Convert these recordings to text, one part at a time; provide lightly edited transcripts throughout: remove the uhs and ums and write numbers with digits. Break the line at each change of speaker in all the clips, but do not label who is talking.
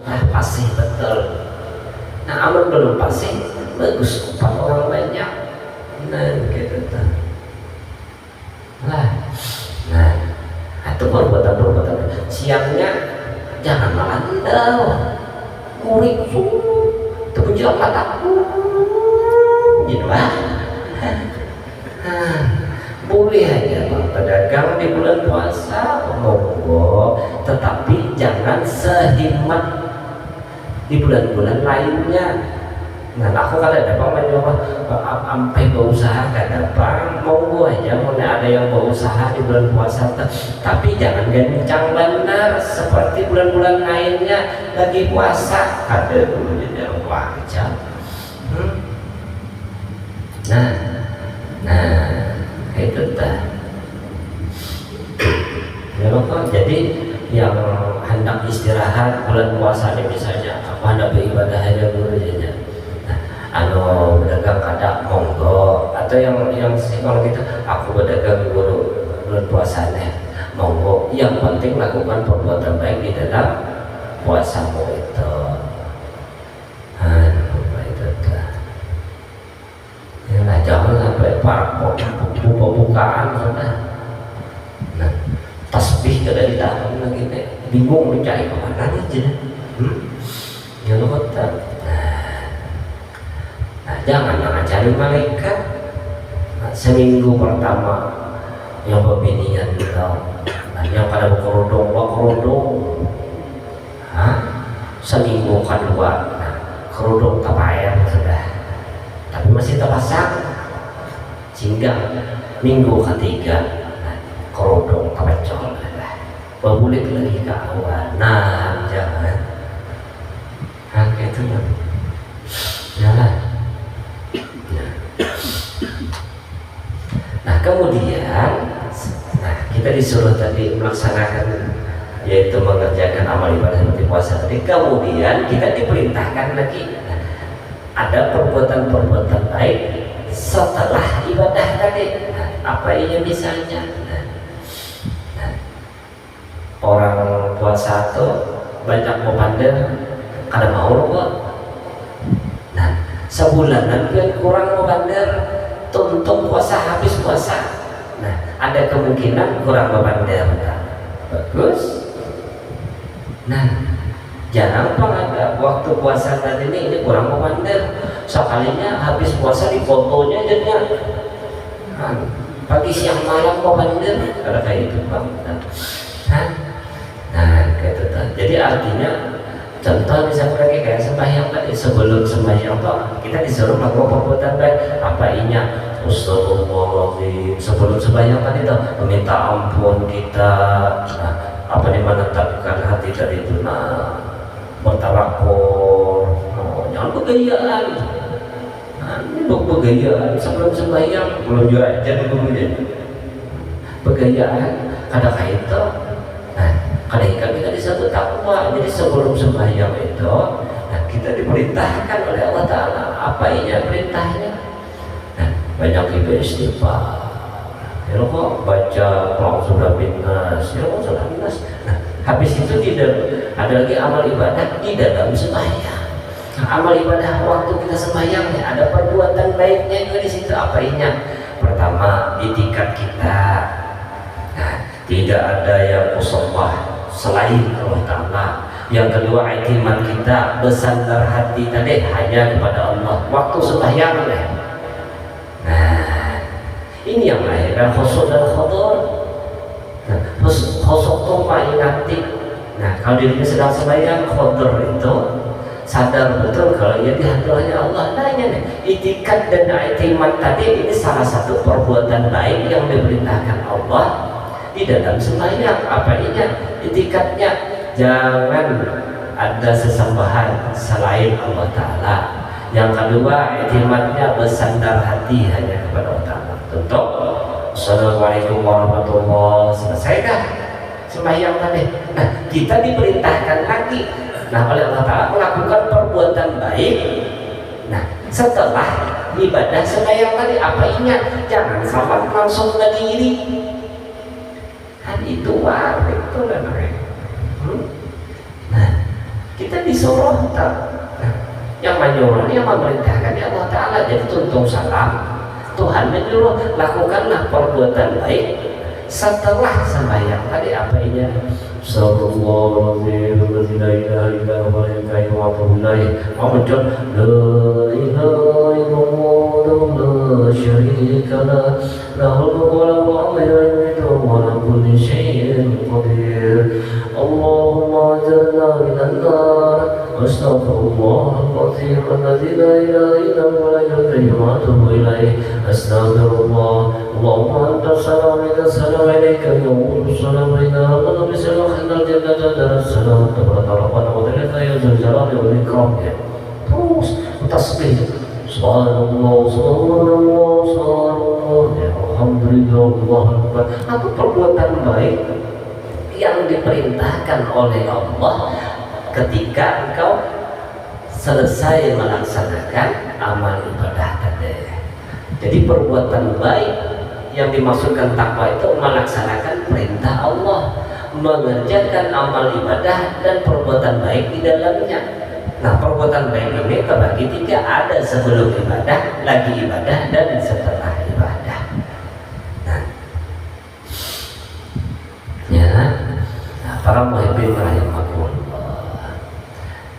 Pasti betul. Nah, aman belum pasti bagus 4 orang banyak. Nah, gitu tuh. Nah, itu perbuatan siangnya jangan melandau, muring itu menjelang mataku, gitu lah. Boleh aja Bang pedagang di bulan puasa, monggo, tetapi jangan sehimat di bulan-bulan lainnya. Nah, aku kalau ada Bang mencoba sampai berusaha kada Bang, monggo aja, mulai ada yang berusaha di bulan puasa, tapi jangan gencang benar seperti bulan-bulan lainnya lagi puasa, kada dulu jadi wajar. Nah, itu dah. Ya kok, jadi yang hendak istirahat bulan puasa ini misalnya, aku hendak beribadah aja dulu aja. Nah, berdagang kada monggo, atau yang kalau kita aku berdagang dulu bulan puasanya monggo. Yang penting lakukan perbuatan baik di dalam puasamu itu. Nah, jangan sampai bukaan sudah. Nah, tasbih kada ditahan lagi deh, bingung mencari kemana aja. Ya lo betul. Nah, jangan cari malaikat. Nah, seminggu pertama yang berbinian kita, yang pada berkerudung. Seminggu kedua, kerudung terpayang sudah. Tapi masih terpasang, sehingga minggu ketiga kerudung terpecol, berbulik lagi ke awal. Nah, jangan, itu jalan. Nah, kemudian, kita disuruh tadi melaksanakan, yaitu mengerjakan amal ibadah seperti puasa tadi. Kemudian kita diperintahkan lagi ada perbuatan baik setelah ibadah tadi. Apa ini misalnya? Orang puasa itu banyak memandang kada mau kok. Nah, sebulanan kan kurang memandang tuntung puasa habis puasa. Nah, ada kemungkinan kurang memandang. Bagus. Nah, jarang ada waktu puasa tadi ini kurang memandang. Sekalinya habis puasa di fotonya jadinya pagi siang malam memandang. Ada kayak itu Bang. Nah, kayak itu. Jadi artinya contoh misalnya lagi kayak sembahyang tadi, sebelum sembahyang toh kita disuruh melakukan perbuatan baik. Apa inya? Astagfirullahaladzim. Sebelum sembahyang tadi toh meminta ampun kita. Nah, apa nih menetapkan hati tadi itu? Nah, bertawakal. Jangan begayaan. Begayaan sebelum sembahyang belum jual aja dulu ya. Begayaan kada kait. Nah, kada ikan kita disebut takwa. Jadi sebelum sembahyang itu, nah, kita diperintahkan oleh Allah Taala. Apa ini perintahnya? Nah, banyak istighfar. Ya kok baca sudah binas. Ya kok sudah binas. Nah, habis itu ada lagi amal ibadah di dalam sembahyang. Nah, amal ibadah waktu kita sembahyang ya, ada perbuatan baiknya juga di situ. Apa ini? Pertama, itikat kita. Nah, tidak ada yang musawwah selain Allah Ta'ala. Yang kedua, iktimat kita bersandar hati tadi hanya kepada Allah waktu sembahyang. Nah, ini yang melahirkan khusyuk dan khudur. Nah, khusyuk itu mengingati. Nah, kalau dirinya sedang sembahyang, khudur itu sadar betul kalau ia dihadapnya Allah. Nah, ini itikat dan iktimat tadi ini salah satu perbuatan baik yang diperintahkan Allah di dalam sembahyang. Apa ini? Itikatnya jangan ada sesembahan selain Allah Ta'ala. Yang kedua, iktimatnya bersandar hati hanya kepada Allah Ta'ala. Contoh, Assalamualaikum warahmatullahi wabarakatuh. Selesai dah sembahyang tadi. Nah, kita diperintahkan lagi. Nah, oleh Allah Ta'ala melakukan perbuatan baik. Nah, setelah ibadah sembahyang tadi, apa ingat? Jangan salat langsung ke diri. Itu warik itu namanya. Nah, Kita disuruh yang menyuruh, yang memerintahkan ya Allah Ta'ala. Jadi tuntung salam, Tuhan menyuruh lakukanlah perbuatan baik setelah sembahyang. Tadi apa ini? Astagfirullahaladzim, la ilaha illa huwa al-hayyul qayyum. Mau muncul la ilaha illallah la syarika lah, lahul mulku wa lahul hamdu wa ala kulli syai'in qadir. Allahumma ajirna minan nar. Astaghfirullahaladzim, alladzi la ilaha illa huwa al-hayyul qayyum wa atubu ilaih. Astaghfirullah. Allahumma anta salam minka salam alaika wa salam alaina wa bisalam khairul jannati darussalam tabaraka wa ta'ala ya dzal jalali wal ikram. Terus tasbih subhanallah subhanallah subhanallah ya alhamdulillah Allahu akbar. Itu perbuatan baik yang diperintahkan oleh Allah ketika engkau selesai melaksanakan amal ibadah tadi. Jadi perbuatan baik yang dimaksudkan takwa itu melaksanakan perintah Allah, mengerjakan amal ibadah dan perbuatan baik di dalamnya. Nah, perbuatan baik ini terbagi tiga, ada sebelum ibadah, lagi ibadah, dan setelah ibadah. Nah, ya, para muhibbin rahimakumullah.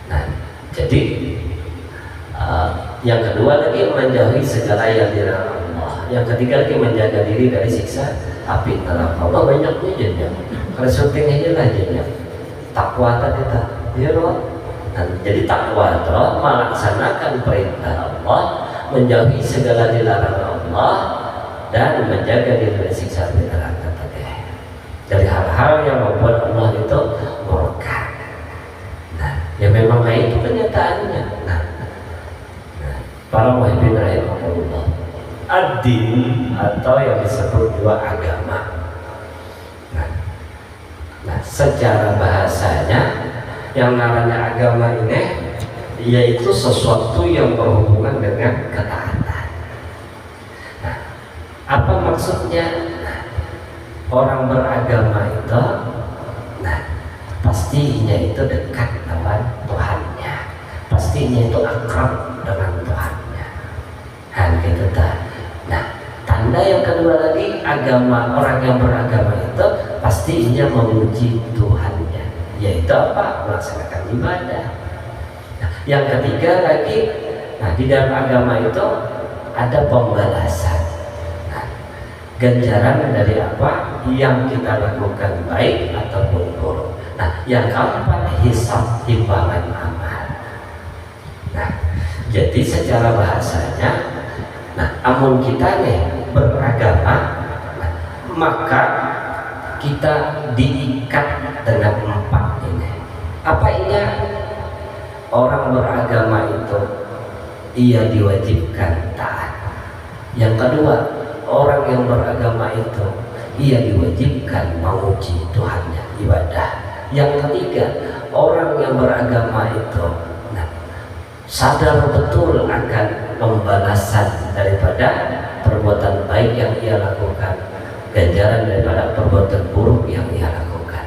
Nah, jadi yang kedua lagi menjauhi segala yang dilarang Allah. Yang ketiga lagi menjaga diri dari siksa api neraka. Allah banyaknya jadinya. Kalau syuting aja lah jadinya. Takwa tadi tak, ya loh. Jadi takwa itu melaksanakan perintah Allah, menjauhi segala dilarang Allah, dan menjaga diri dari siksa api neraka tadi. Dari hal-hal yang membuat Allah itu murka. Nah, ya memang kayak itu kenyataannya. Nah, para muhibbin rahimahullah, ad-din atau yang disebut juga agama. Nah, secara bahasanya yang namanya agama ini yaitu sesuatu yang berhubungan dengan ketaatan. Nah, apa maksudnya? Nah, orang beragama itu, nah, pastinya itu dekat dengan Tuhannya, pastinya itu akrab dengan Tuhannya. Gitu tak. Nah, tanda yang kedua lagi, agama, orang yang beragama itu pastinya memuji Tuhannya, yaitu apa? Melaksanakan ibadah. Nah, yang ketiga lagi, nah di dalam agama itu ada pembalasan. Nah, ganjaran dari apa yang kita lakukan baik ataupun buruk. Nah, yang keempat hisab, timbangan amal. Nah, jadi secara bahasanya, nah, amun kita nih beragama, nah, maka kita diikat dengan empat ini. Apa ini? Orang beragama itu ia diwajibkan taat. Yang kedua, orang yang beragama itu ia diwajibkan memuji Tuhannya, ibadah. Yang ketiga, orang yang beragama itu sadar betul akan pembalasan daripada perbuatan baik yang ia lakukan, ganjaran daripada perbuatan buruk yang ia lakukan.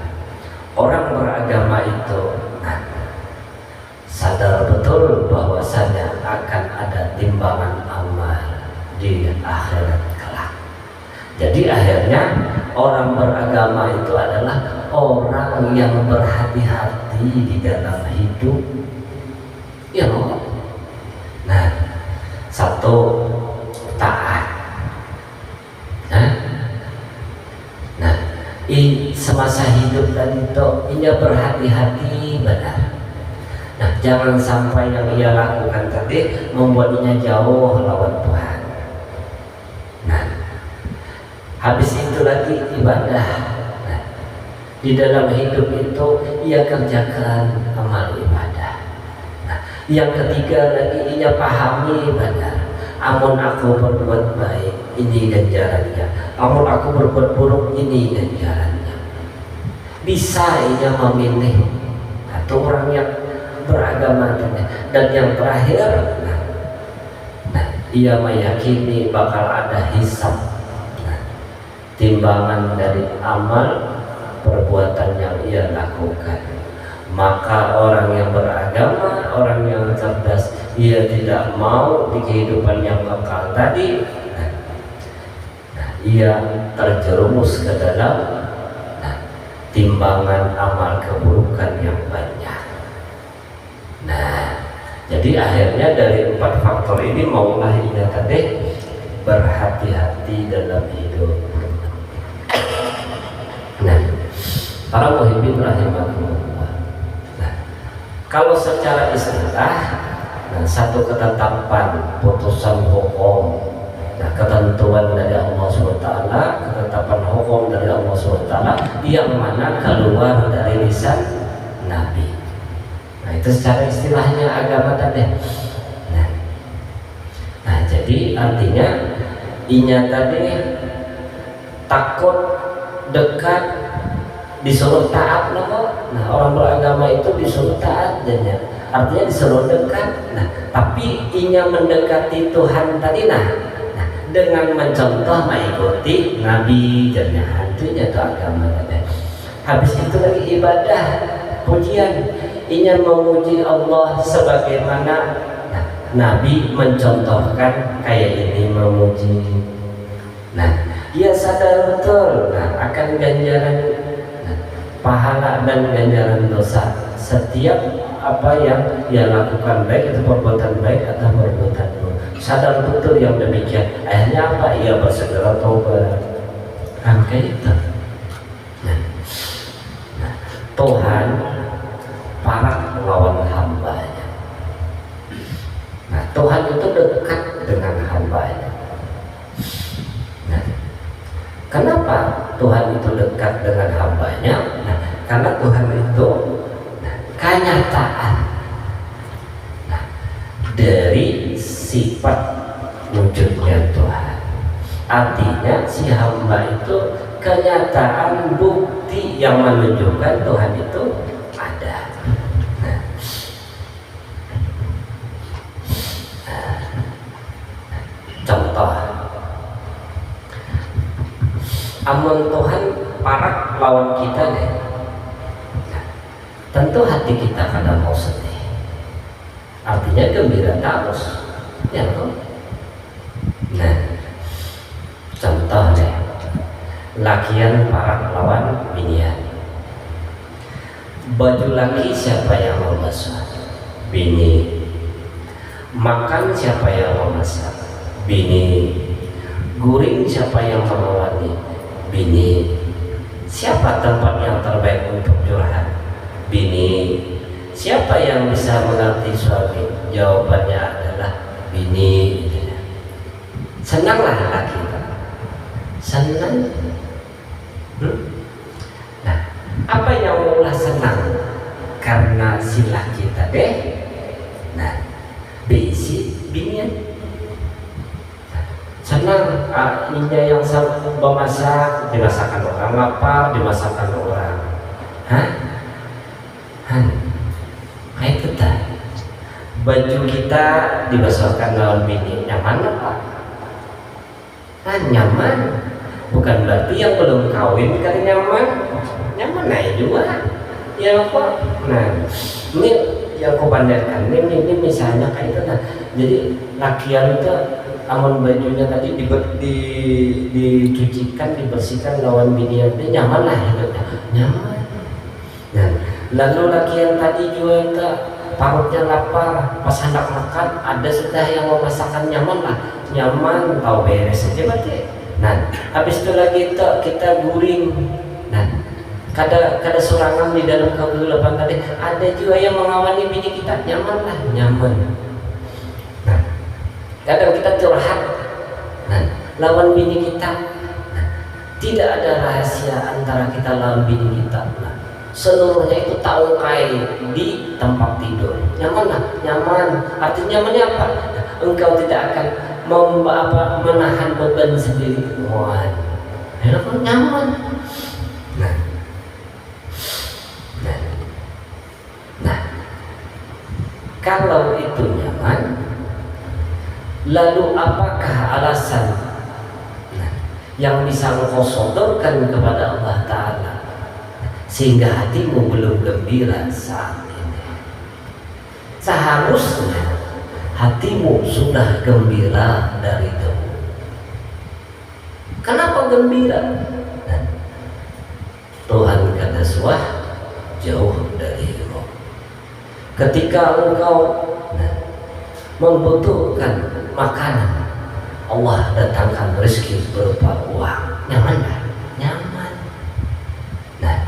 Orang beragama itu sadar betul bahwasanya akan ada timbangan amal di akhirat kelak. Jadi akhirnya orang beragama itu adalah orang yang berhati-hati di dalam hidup. Ya loh. Nah, satu taat. Nah, semasa hidup tadi itu ia berhati-hati benar. Nah, jangan sampai yang ia lakukan tadi membuatnya jauh lawan Tuhan. Nah, habis itu lagi ibadah. Nah, di dalam hidup itu ia kerjakan amal ibadah. Yang ketiga lagi, ia pahami benar, amun aku berbuat baik ini ganjarannya, amun aku berbuat buruk ini ganjarannya. Bisa ia memilih atau orang yang beragama. Dan yang terakhir, ia meyakini bakal ada hisab, timbangan dari amal perbuatan yang ia lakukan. Maka orang yang ia tidak mau di kehidupan yang kekal tadi, ia terjerumus ke dalam timbangan amal keburukan yang banyak. Nah, jadi akhirnya dari 4 faktor ini maulah ia tadi berhati-hati dalam hidup. Nah, para muhibbin rahimakumullah. Nah, kalau secara istilah, satu ketetapan putusan hukum, ketentuan dari Allah SWT, ketetapan hukum dari Allah SWT yang mana keluar dari lisan Nabi. Nah, itu secara istilahnya agama tadi. Nah, jadi artinya inya tadi takut, dekat, disuruh taat loh. Nah, orang beragama itu disuruh taat jadinya. Artinya disuruh dekat. Nah, tapi inya mendekati Tuhan tadi dengan mencontoh mengikuti Nabi jadinya. Hantunya itu agama tadi. Habis itu lagi ibadah, pujian. Inya memuji Allah sebagaimana Nabi mencontohkan kayak ini memuji. Nah, dia sadar betul akan ganjaran pahala dan ganjaran dosa setiap apa yang dia lakukan, baik itu perbuatan baik atau perbuatan buruk. Sadar betul yang demikian. Akhirnya apa? Ia bersegera taubat. Kayak itu. Tuhan parah melawan hambanya. Nah, Tuhan itu dekat dengan hambanya. Nah, kenapa Tuhan itu dekat dengan hambanya? Nah, karena Tuhan itu kenyataan dari sifat wujudnya Tuhan. Artinya si hamba itu kenyataan bukti yang menunjukkan Tuhan itu ada. Contoh, amun Tuhan parak lawan kita deh, tentu hati kita kadang mau sedih. Artinya gembira terus, ya toh. Nah, contoh deh, lakian parak lawan binian. Baju laki siapa yang mau basuh? Bini. Makan siapa yang mau masak? Bini. Guring siapa yang merawani? Bini. Siapa tempat yang terbaik untuk curhat? Bini. Siapa yang bisa mengerti suami? Jawabannya adalah bini. Senanglah laki kita. Senang. Nah, apa yang maulah senang? Karena si laki tadi bisi binian. Senang ininya yang memasak, dimasakan orang, lapar, dimasakan orang. Kayak kita. Baju kita dibasuhkan lawan bini, nyaman apa? Nyaman. Bukan berarti yang belum kawin kan nyaman. Nyaman aja juga. Ya apa? Nah, ini yang kau pandangkan. Ini misalnya kayak itu. Nah, jadi lakian itu amun bajunya tadi dicucikan, dibersihkan lawan bini itu nyaman lah hidupnya. Nyaman. Nah, lalu laki yang tadi juga itu parutnya lapar, pas hendak makan ada sudah yang mau masakan nyaman lah, nyaman, tahu beres aja berarti. Nah, habis itu lagi kita guring. Nah, kada sorangan di dalam kegelapan tadi, ada juga yang mengawani bini kita, nyaman lah, nyaman. Nah, kadang kita curhat, lawan bini kita, tidak ada rahasia antara kita lawan bini kita. Seluruhnya itu taukai di tempat tidur, nyaman lah, nyaman. Artinya nyamannya apa? Engkau tidak akan menahan beban sendiri. Wah, nyaman. Nah, kalau itu nyaman, lalu apakah alasan yang bisa engkau sodorkan kepada Allah Ta'ala sehingga hatimu belum gembira saat ini? Seharusnya hatimu sudah gembira dari dahulu. Kenapa gembira? Nah, Tuhan kata suah jauh dari roh. Ketika engkau membutuhkan makanan, Allah datangkan rezeki berupa uang. Nyaman dah? Nyaman. Nah,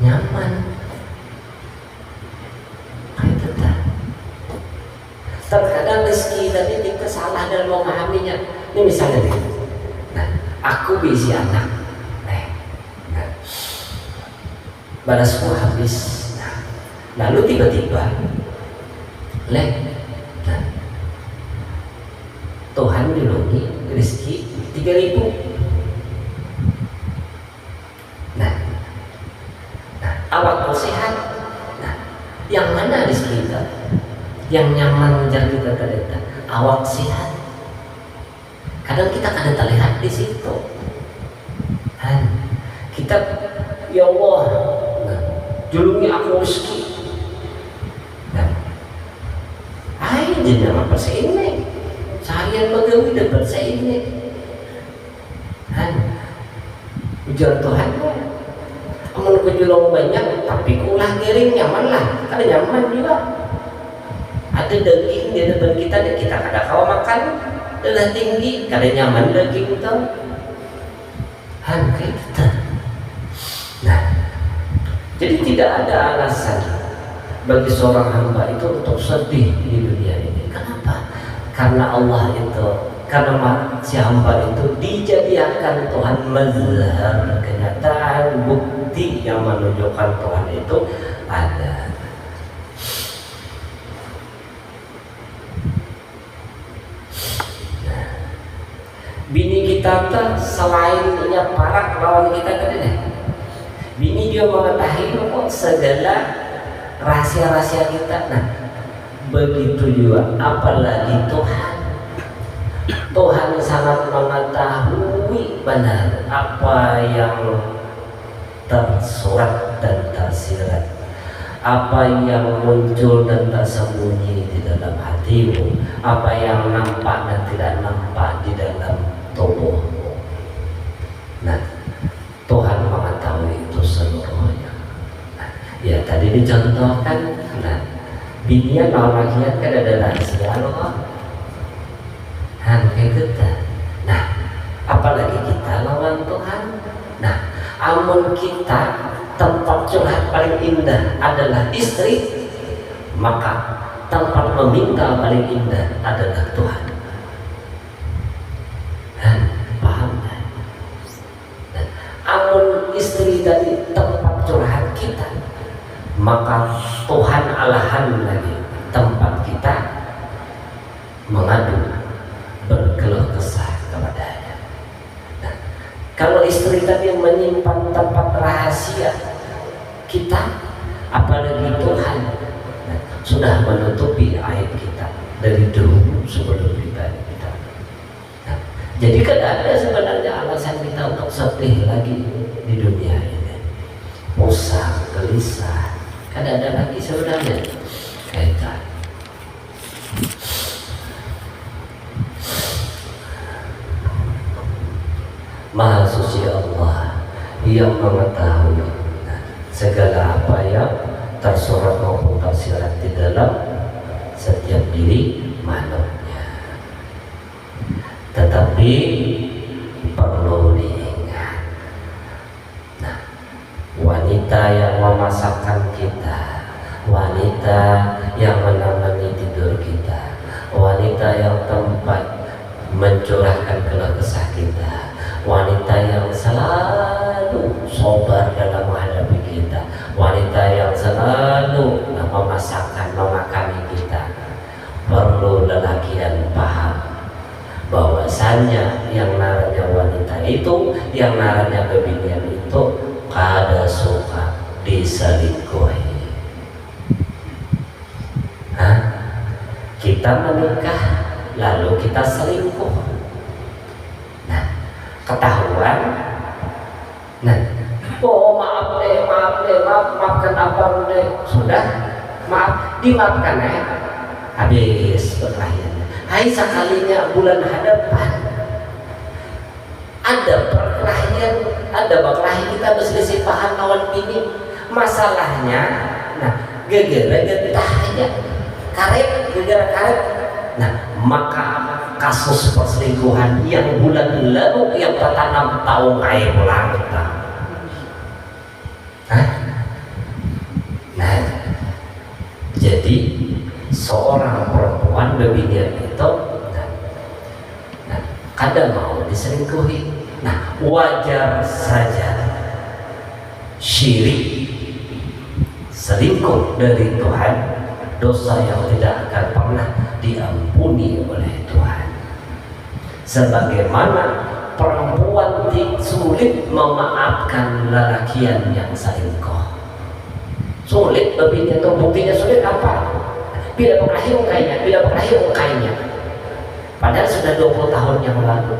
nyaman. Itu dah. Terkadang rezeki tadi kita salah dalam memahaminya. Ini misalnya nih, nah, aku bisi anak, barasku habis, lalu tiba-tiba, Tuhan dilungi rezeki 3.000. Nah, awakmu sehat. Nah, yang mana rezeki kita? Yang nyaman menjadi kita ternyata awak sehat. Kadang kita kadang terlihat di situ. Kita, ya Allah, julungi aku rezeki. Jadi apa saya ini? Seharian bagawi dapat saya ini. Ujar Tuhan, amun kejulung banyak, tapi kulah giring nyaman lah. Kada nyaman juga. Ada daging di depan kita, dan kita kada kawa makan, adalah tinggi, kada nyaman daging itu. Kayak kita. Nah, jadi tidak ada alasan bagi seorang hamba itu untuk sedih di dunia ini. Kenapa? Karena Allah itu, karena si hamba itu dijadikan Tuhan mazhar, kenyataan, bukti yang menunjukkan Tuhan itu ada. Nah, bini kita tuh selain dia parak lawan kita tadi nih, bini dia mengetahui kok segala rahasia-rahasia kita. Nah, begitu juga apalagi Tuhan. Tuhan sangat mengetahui benar apa yang tersurat dan tersirat, apa yang muncul dan tersembunyi di dalam hatimu, apa yang nampak dan tidak nampak di dalam tubuhmu. Nah, Tuhan mengetahui itu seluruhnya. Ya tadi dicontohkan, nah, binian lawan lakian kan ada rahasia loh, kayak kita. Nah, apalagi kita lawan Tuhan. Nah, amun kita tempat curhat paling indah adalah istri, maka tempat meminta paling indah adalah Tuhan. Paham kan? Nah, amun istri tadi tempat curhat kita, maka Tuhan alahan lagi tempat kita mengadu, berkeluh kesah kepadanya. Nah, kalau istri tadi menyimpan tempat rahasia kita, apalagi Tuhan sudah menutupi aib kita dari dulu sebelum kita. Nah, jadi kan ada sebenarnya alasan kita untuk sedih lagi di dunia ini, pusing, gelisah. Kan ada lagi sebenarnya kaitan. Maha suci Allah yang mengetahui segala apa yang tersurat maupun tersirat di dalam setiap diri manusia. Tetapi perlu diingat, nah, wanita yang memasakkan kita, wanita yang menemani tidur kita, wanita yang tempat mencurahkan keluh kesah kita, wanita yang selalu sabar dalam menghadapi kita, wanita yang selalu memasakkan, memakani kita. Perlu lelakian paham bahwasannya yang namanya wanita itu, yang namanya kebinian itu kada suka diselingkuhi. Kita menikah lalu kita selingkuh. Nah, ketahuan. Nah, oh maafkan abang deh, sudah maaf, dimaafkan ya. habis perkelahiannya. Hai sekalinya bulan hadapan ada perkelahian, ada berkelahi kita berselisih paham lawan bini, masalahnya nah gegara getah aja karet, gegara karet. Nah maka kasus perselingkuhan yang bulan lalu yang 6 tahun kayak pulang kita. Nah jadi seorang perempuan bebinian itu kadang mau diselingkuhi. Nah wajar saja syirik, selingkuh dari Tuhan, dosa yang tidak akan pernah diampuni oleh Tuhan. Sebagaimana perempuan sulit memaafkan lelakian yang selingkuh. Sulit lebihnya itu, buktinya sulit apa? Bila berkelahi ungkainya, bila berkelahi ungkainya. Padahal sudah 20 tahun yang lalu.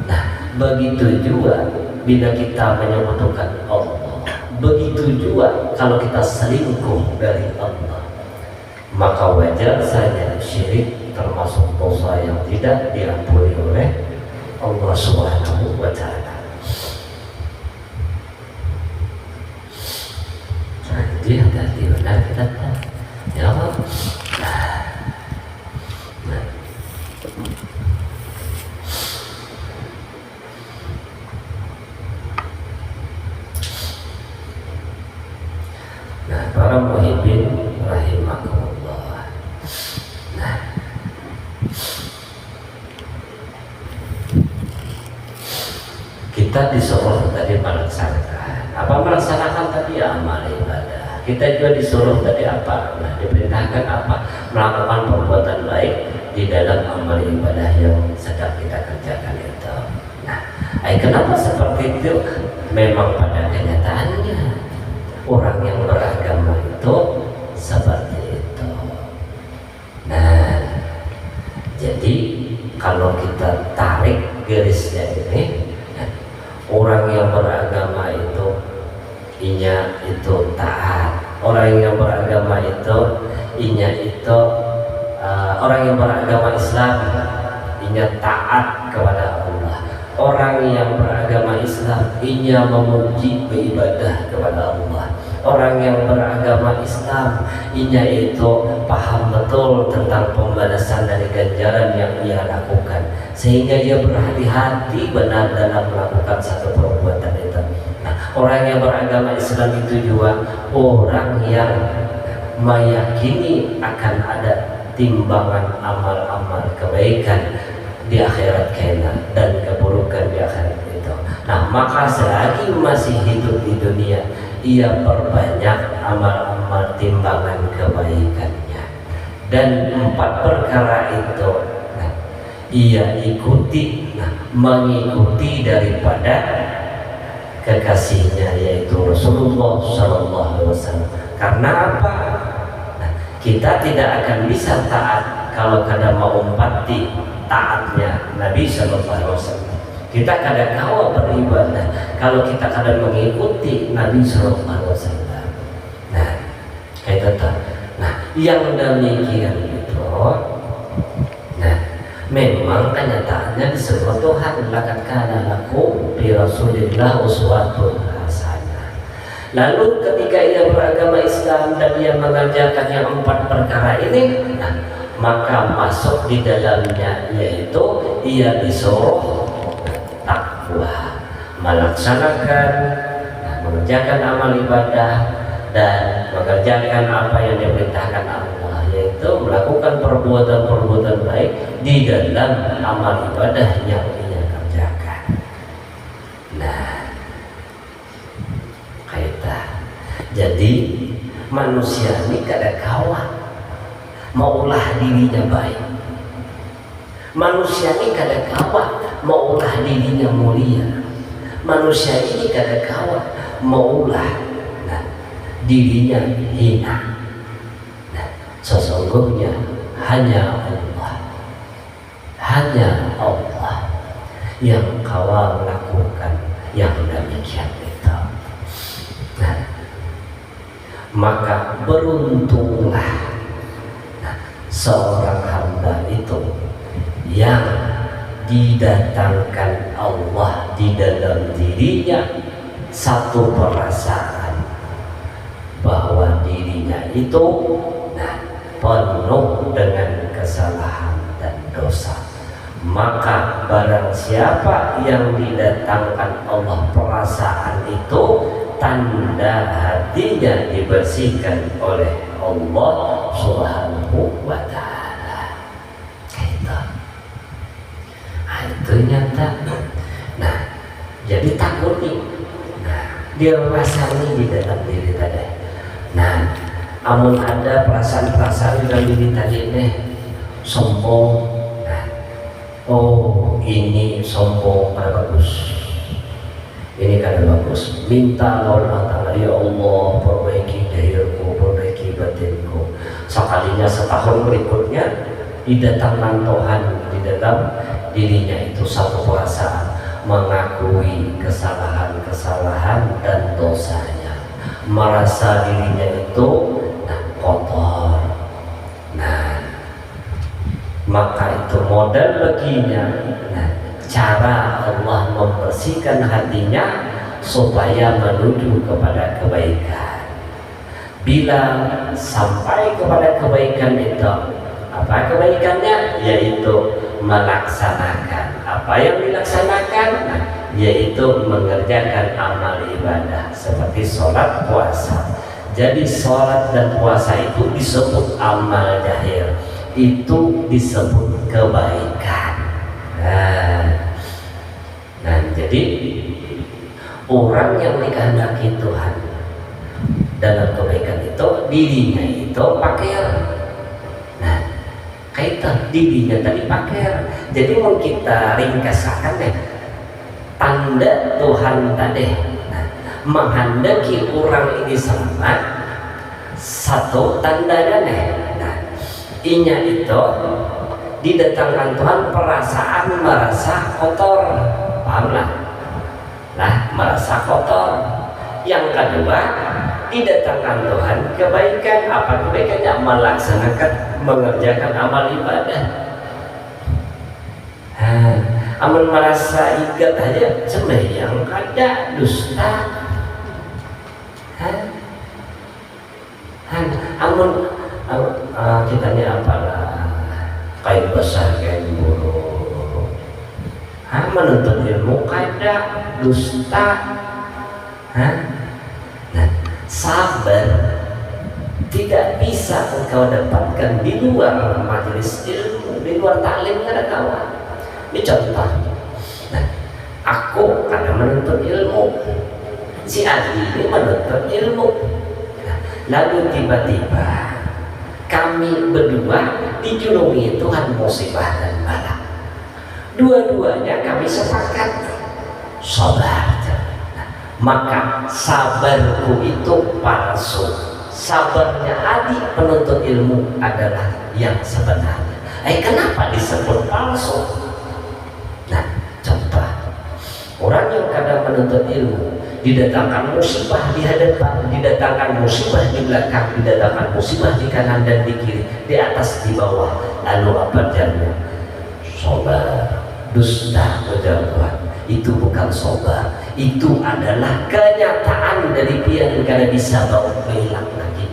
Nah, begitu juga bila kita menyekutukan Allah. Begitu juga kalau kita selingkuh dari Allah. Maka wajar saja syirik termasuk dosa yang tidak diampuni oleh Allah Subhanahu wa Ta'ala. Nah, itu yang tadi benar kita ya Allah. Nah, para muhibbin rahimakumullah. Nah, kita disuruh tadi melaksanakan apa? Melaksanakan tadi amal ibadah. Kita juga disuruh tadi apa? Nah, diperintahkan apa? Melakukan perbuatan baik di dalam amal ibadah yang sedang kita kerjakan itu. Nah, kenapa seperti itu? Memang pada kenyataannya orang yang beragama itu seperti itu. Nah, jadi kalau kita tarik garisnya ini, orang yang beragama itu inya itu taat. Orang yang beragama itu inya itu orang yang beragama Islam inya taat kepada Allah. Orang yang beragama Islam inya memuji beribadah kepada Allah. Orang yang beragama Islam inya itu paham betul tentang pembalasan dari ganjaran yang ia lakukan, sehingga ia berhati-hati benar dalam melakukan satu perbuatan itu. Nah, orang yang beragama Islam itu juga orang yang meyakini akan ada timbangan amal-amal kebaikan di akhirat kelak dan keburukan di akhirat itu. Nah, maka selagi masih hidup di dunia, ia perbanyak amal-amal timbangan kebaikannya. Dan 4 perkara itu ia ikuti, mengikuti daripada kekasihnya yaitu Rasulullah SAW. Karena apa? Kita tidak akan bisa taat kalau kada mau umpati taatnya Nabi SAW. Kita kadang kawa beribadah kalau kita kadang mengikuti Nabi SAW. Nah, kayak itu. Nah, yang demikian itu, nah, memang kenyataannya disebut Tuhan laqad kana lakum fi Rasulillah uswatun hasanah. Lalu ketika ia beragama Islam dan ia mengerjakan yang 4 perkara ini, nah, maka masuk di dalamnya yaitu ia disuruh takwa, melaksanakan, mengerjakan amal ibadah dan mengerjakan apa yang diperintahkan Allah, yaitu melakukan perbuatan-perbuatan baik di dalam amal ibadah yang ia kerjakan. Nah, kaitan. Jadi manusia ini kada kawan maulah dirinya baik. Manusia ini kada kawan maulah dirinya mulia. Manusia ini kada kawan maulah dirinya hina. Nah, sesungguhnya hanya Allah yang kau lakukan yang demikian itu. Nah, maka beruntunglah seorang hamba itu yang didatangkan Allah di dalam dirinya satu perasaan bahwa dirinya itu penuh dengan kesalahan dan dosa, maka barang siapa yang didatangkan Allah perasaan itu, tanda hatinya dibersihkan oleh Allah Subhanahu wa ta'ala. Itu nyata. Nah, jadi takut nih. Nah, dia rasanya di dalam diri tadi. Nah, amun ada perasaan-perasaan di dalam diri tadi nih, sombong. Nah, oh ini sombong kada bagus. Ini kada bagus. Minta Allah Ta'ala, ya Allah perbaiki diriku, perbaiki batinku. Sekalinya setahun berikutnya didatangkan Tuhan di dalam dirinya itu satu perasaan mengakui kesalahan-kesalahan dan dosanya, merasa dirinya itu kotor. Nah, maka itu modal baginya. Nah, cara Allah membersihkan hatinya supaya menuju kepada kebaikan. Bila sampai kepada kebaikan itu, apa kebaikannya? Yaitu melaksanakan apa yang dilaksanakan, yaitu mengerjakan amal ibadah seperti sholat, puasa. Jadi sholat dan puasa itu disebut amal zahir, itu disebut kebaikan. Nah, jadi orang yang dikehendaki Tuhan dalam kebaikan itu dirinya itu pakir. Nah, kaitan dirinya tadi pakir. Jadi mau kita ringkaskan deh, tanda Tuhan tadi menghendaki orang ini selamat, satu tandanya nih. Nah, inya itu didatangkan Tuhan perasaan merasa kotor, pahamlah? Nah, merasa kotor. Yang kedua, didatangkan Tuhan kebaikan. Apa kebaikannya? Melaksanakan, mengerjakan amal ibadah. Amun merasa ingat aja sembahyang kada dusta. Amun kitanya apalah kain besar kain buruk, menuntut ilmu kada dusta. Nah, sabar tidak bisa engkau dapatkan di luar majelis ilmu, di luar taklim kada kawan. Ini contoh. Nah, aku kada menuntut ilmu, si Adi ini menuntut ilmu. Nah, lalu tiba-tiba kami berdua dijulungi Tuhan musibah dan bala. Dua-duanya kami sepakat sabar. Nah, maka sabarku itu palsu. Sabarnya Adi penuntut ilmu adalah yang sebenarnya. Kenapa disebut palsu? Nah, contoh, orang yang kadang menuntut ilmu didatangkan musibah di hadapan, didatangkan musibah di belakang, didatangkan musibah di kanan dan di kiri, di atas, di bawah. Lalu apa jawabnya? Sabar, dusta kejauhan. Itu bukan sabar, itu adalah kenyataan dari pihak yang kada bisa bawa hilang lagi.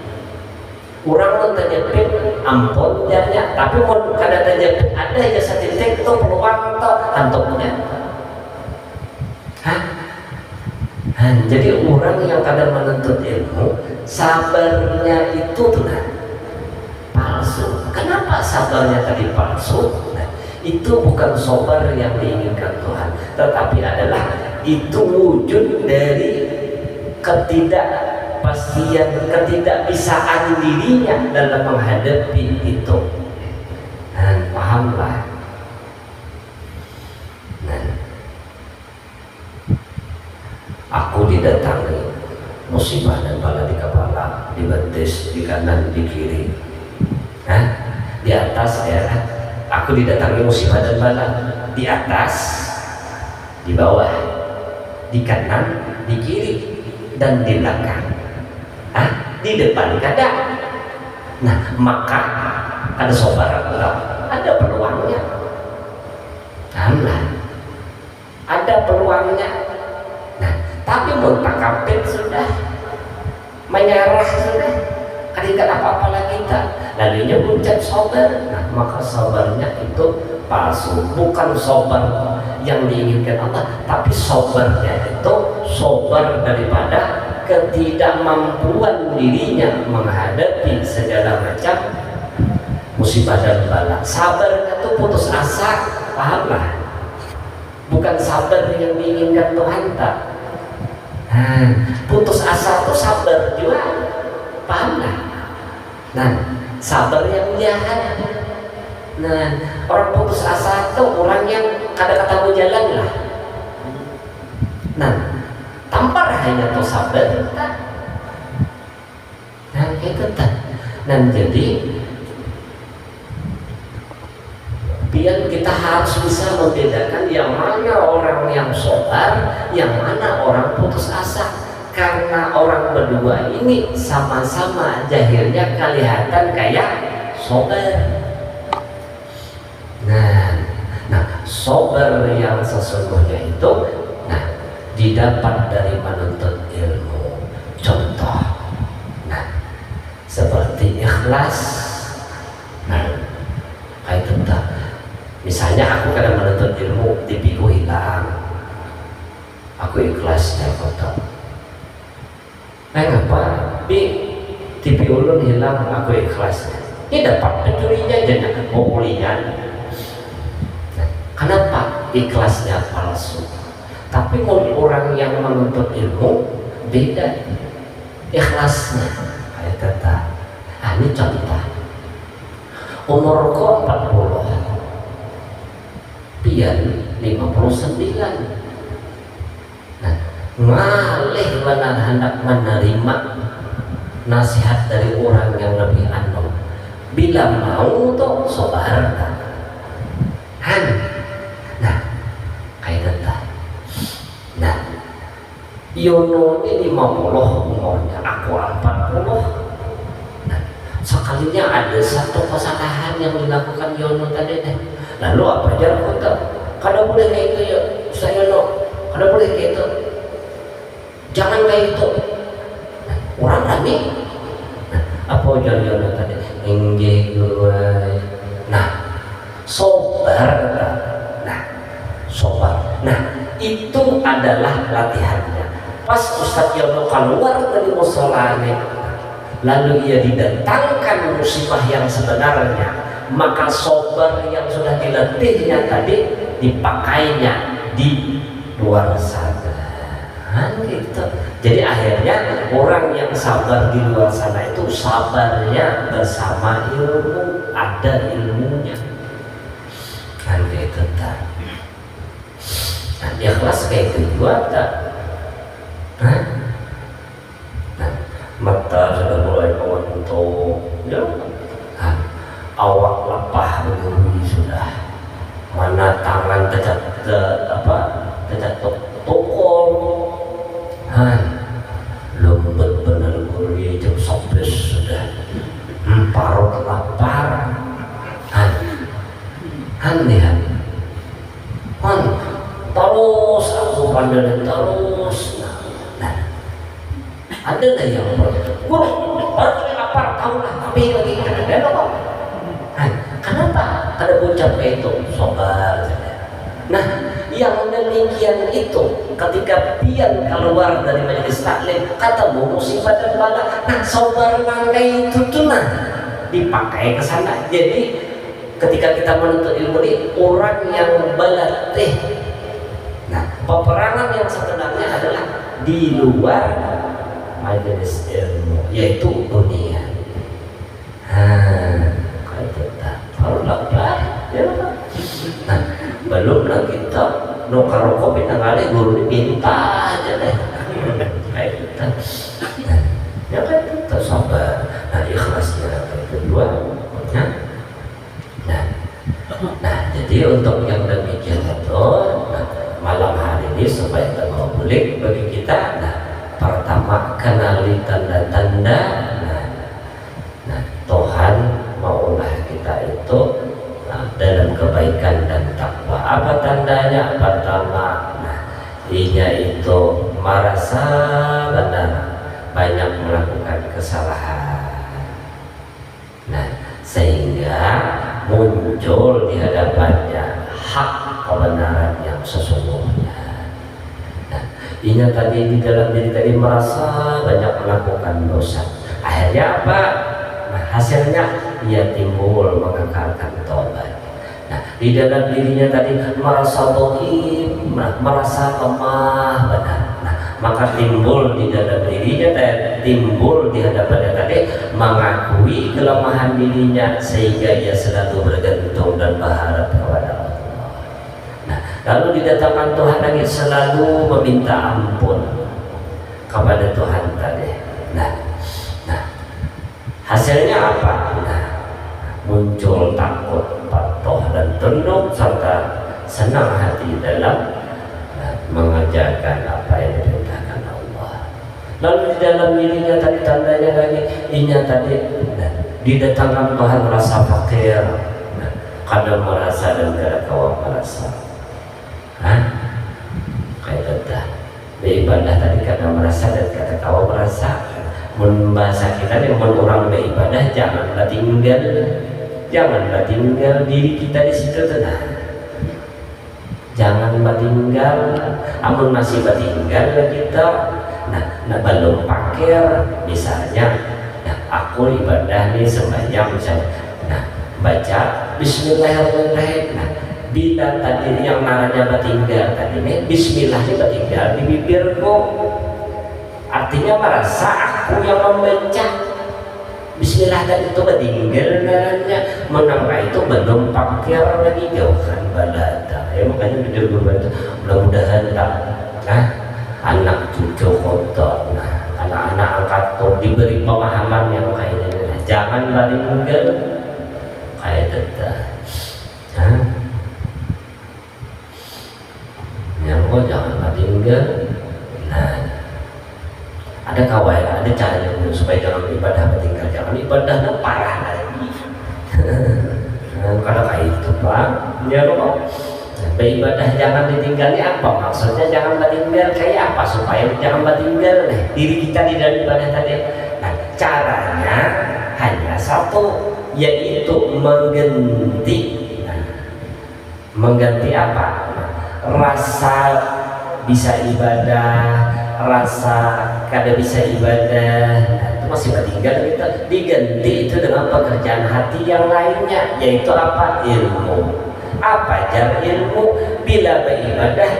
Orang mentajapin ampun jadinya, tapi mau kada tajapin ada ya satitik itu peluang to antuknya. Jadi orang yang kadang menuntut ilmu sabarnya itu tuh palsu. Kenapa sabarnya tadi palsu? Itu bukan sabar yang diinginkan Tuhan, tetapi adalah itu wujud dari ketidakpastian, ketidakbisaan dirinya dalam menghadapi itu. Dan pahamlah. Nah, aku didatangi musibah dan bala di kepala, di betis, di kanan, di kiri, di atas daerah. Aku didatangi musibah dan bala di atas, di bawah, di kanan, di kiri, dan di belakang. Di depan kada. Nah, maka ada sabar enggak? Ada peluangnya. Ada peluangnya. Nah, tapi muntakabir sudah menyerah sudah, kadang apa-apa lagi tak. Lalunya buncap sabar. Nah, maka sabarnya itu palsu, bukan sabar yang diinginkan Allah, tapi sabarnya itu sabar daripada ketidakmampuan dirinya menghadapi segala macam musibah dan bala. Sabarnya itu putus asa, pahamlah, bukan sabar yang diinginkan Tuhan tak. Putus asa itu sabar juga, pahamlah. Nah, sabar yang jahat. Nah, orang putus asa itu orang yang kadang-kadang jalan lah. Nah, tampar hanya tuh sabar. Nah, itu tak. Nah, jadi biar kita harus bisa membedakan yang mana orang yang sabar, yang mana orang putus asa. Karena orang berdua ini sama-sama jahilnya kelihatan kayak sabar. Nah, sabar yang sesungguhnya itu, nah, didapat dari menuntut ilmu. Contoh, nah, seperti ikhlas. Nah, kayak tentang, misalnya aku kadang menuntut ilmu, TV ku hilang, aku ikhlas ya foto. Ngapa? TV ulun hilang, aku ikhlas. Ini dapat pencurinya jangan mau kuliah. Kenapa? Ikhlasnya palsu. Tapi orang yang menuntut ilmu beda ikhlasnya. Kayak kata, ini contoh. Umurku 40, pian 59. Nah, ngalih benar hendak menerima nasihat dari orang yang lebih anu. Bila mau tuh sabar. Nah, Yono ini 50 umurnya, aku 40. Nah, sekalinya ada satu kesalahan yang dilakukan Yono tadi deh. Lalu apa aja aku tahu? Kada boleh kayak itu ya, saya Yono. Kada boleh kayak itu. Jangan kayak itu. Nah, orang rame. Nah, apa aja Yono tadi? Inggih gue. Nah, sabar. Sobat. Nah, itu adalah latihannya. Pas Ustadz Yono keluar dari musolanya, lalu ia didatangkan musibah yang sebenarnya, maka sobar yang sudah dilatihnya tadi dipakainya di luar sana. Gitu. Jadi akhirnya orang yang sabar di luar sana itu sabarnya bersama ilmu, ada ilmunya. Gitu tak. Nah, ikhlas kayak kedua tak? Nah, mata sudah mulai mengantuk, ya. Awak lepah begini sudah. Mana tangan terjatuh tokol. Lembut benar gurih jam 11 sudah. Parut lapar. Lihat. Terus aku pandangan terus. Nah, ada lah yang guru baru lapar tahu lah tapi lagi ada apa? Kenapa? Ada ucap itu sabar. Nah, yang demikian itu ketika pian keluar dari majelis taklim ketemu musibah dan bala, nah sabar nangkai itu tuh nah dipakai ke sana. Jadi ketika kita menuntut ilmu ini orang yang berlatih. Nah, peperangan yang sebenarnya adalah di luar majelis ilmu, yaitu dunia. Kayak kita kalau lapar, ya. Nah, belum lagi kita no karo kopi nangale guru diminta aja deh. Kayak kita. Nah, ya kan kita sabar. Nah, ikhlasnya kedua. Nah, jadi untuk yang demikian itu, malam hari ini supaya terpublik bagi kita. Nah, pertama kenali tanda-tanda. Nah, Tuhan maulah kita itu dalam kebaikan dan takwa. Apa tandanya? Pertama, ia itu merasa benar, banyak melakukan kesalahan. Sehingga muncul di hadapannya hak kebenaran yang sesungguhnya. Ia tadi di dalam diri tadi merasa banyak melakukan dosa. Akhirnya apa? Hasilnya ia timbul mengekalkan tobat. Di dalam dirinya tadi merasa dohim, merasa lemah benar. Maka timbul di dalam dirinya, timbul di hadapannya tadi mengakui kelemahan dirinya, sehingga ia selalu bergantung dan berharap kepada Allah. Lalu didatangkan Tuhan lagi, selalu meminta ampun kepada Tuhan tadi. Hasilnya apa? Muncul takut, patuh dan tunduk serta senang hati dalam mengerjakan apa yang diperintahkan Allah. Lalu di dalam dirinya tadi tandanya lagi, inya tadi didatangkan Tuhan rasa fakir, kadang merasa dan kadang kawan merasa. Kayak tetap beribadah tadi kadang merasa dan kadang kawan merasa. Bahasa kita nih, orang beribadah janganlah tinggal diri kita di situ tenang. Jangan tinggal, amun masih tinggal kita, belum pakir misalnya. Aku ibadah nih sembahyang misalnya, baca Bismillahirrahmanirrahim. Bila tadi yang naranya tinggal tadi nih, Bismillahnya tinggal di bibirku. Artinya merasa aku yang membaca Bismillah tadi itu tinggal naranya, menambah itu belum pakir lagi, jauhkan balada. Makanya jujur berbeda itu mudah-mudahan anak cucu kotor, anak-anak angkat tuh diberi pemahaman yang kayak ini. Jangan tinggal kayak tetap. Yang jangan tinggal. Ada kawan, ada caranya supaya jangan ibadah tinggal, jangan ibadah parah lagi. Kalau kayak itu Pak, ya loh. Beribadah jangan ditinggalnya apa? Maksudnya jangan tinggal kayak apa supaya jangan tinggal diri kita di dalam ibadah tadi. Caranya hanya satu, yaitu mengganti apa? Rasa bisa ibadah, rasa kada bisa ibadah, itu masih tinggal kita, diganti itu dengan pekerjaan hati yang lainnya, yaitu apa? Ilmu. Apa jar ilmu? Bila beribadah,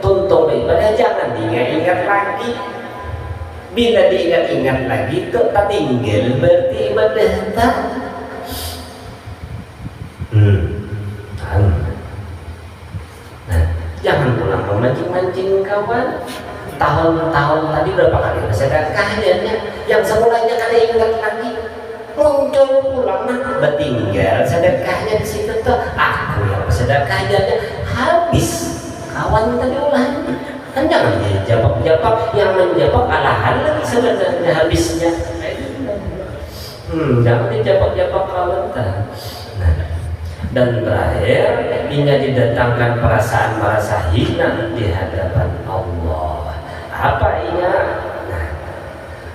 tuntung beribadah jangan diingat-ingat lagi. Bila diingat-ingat lagi itu tak tinggal berarti ibadah tak. Jangan pulang memancing-mancing kawan. Tahun-tahun tadi berapa kali bersedekahnya, yang semulanya kada ingat lagi, muncul pulang bertinggal sedekahnya di situ tuh. Aku yang bersedekahnya habis, kawan tadi ulah. Kan jangan dijabak-jabak, yang menjabak alahan lagi sebenarnya habisnya. Jangan dijabak-jabak kawan tadi. Dan terakhir, hingga didatangkan perasaan merasa hina di hadapan Allah. Apa ia?